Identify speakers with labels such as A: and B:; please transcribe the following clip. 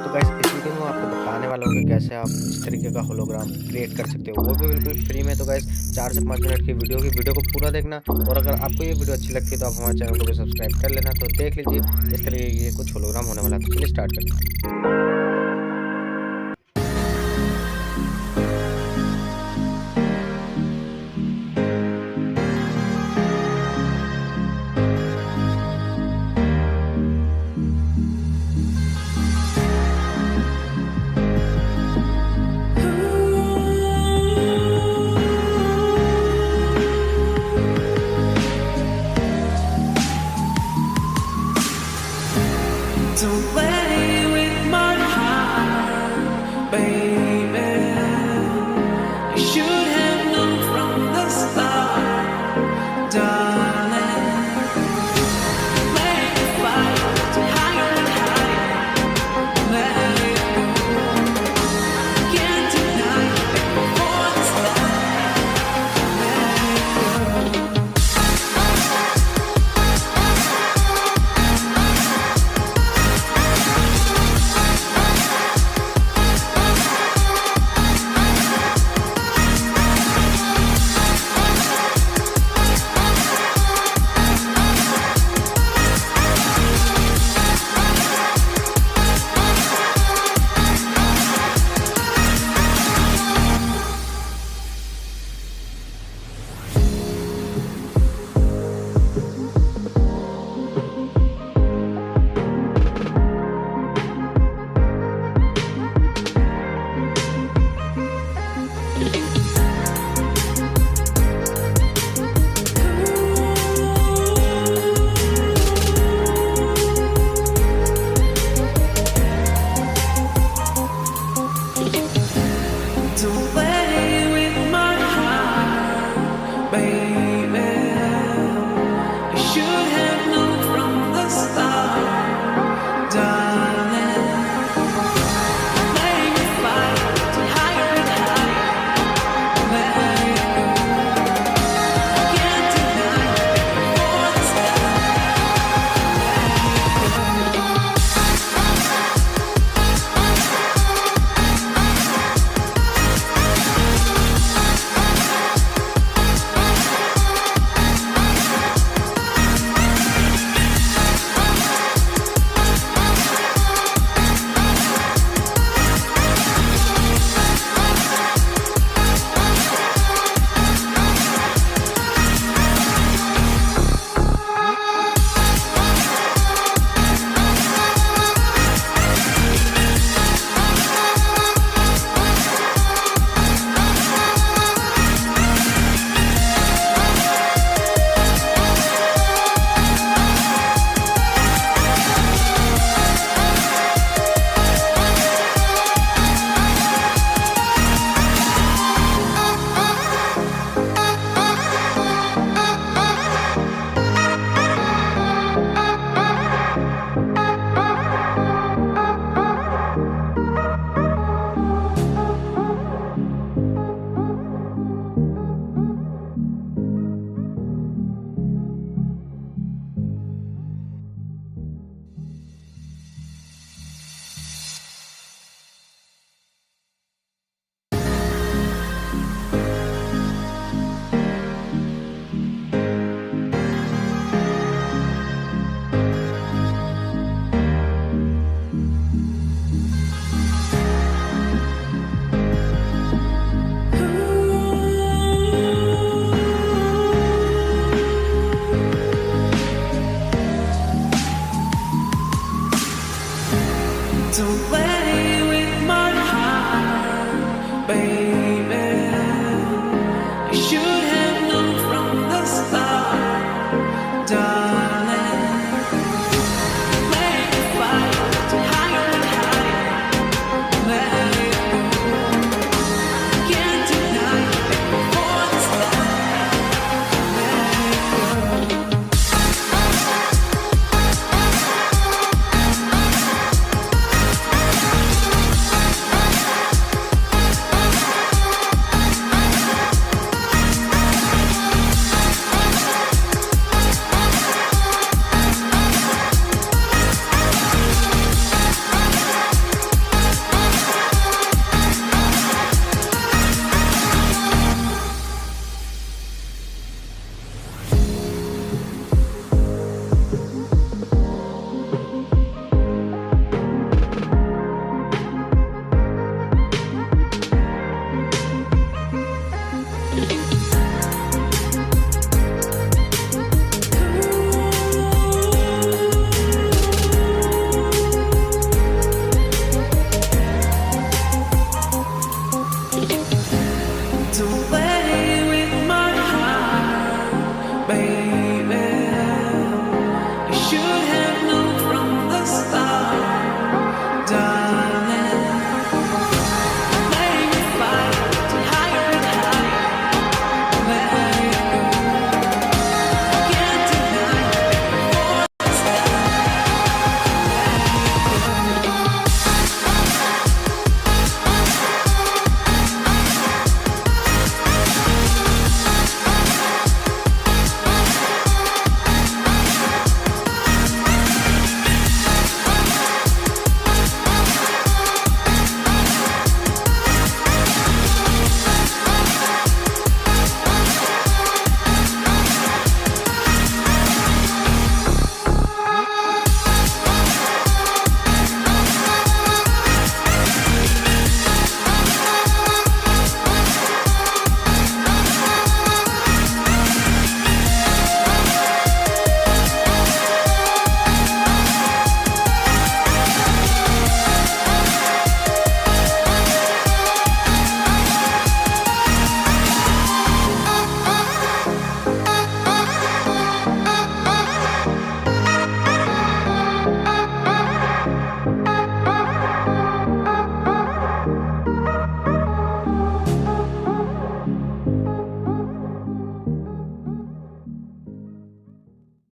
A: तो गाइस इस वीडियो में आपको बताने वाला हूँ कि कैसे आप इस तरीके का होलोग्राम क्रिएट कर सकते हो, वो भी बिल्कुल फ्री में। तो गाइस 4 से 5 मिनट की वीडियो को पूरा देखना। और अगर आपको ये वीडियो अच्छी लगती है तो आप हमारे चैनल को भी सब्सक्राइब कर लेना। तो देख लीजिए इस तरीके की कुछ होलोग्राम होने वाला है। तो चलिए स्टार्ट करते हैं।
B: Don't play with my heart, baby. I should have known from the start, darling. Let me fight higher and higher. Let it go. Can't deny it before the start. Let it go. Don't play with my heart, baby. I should have known from the start, darling. Let me fight higher and higher. Let it go. Can't deny it before the start. Let it go. Don't play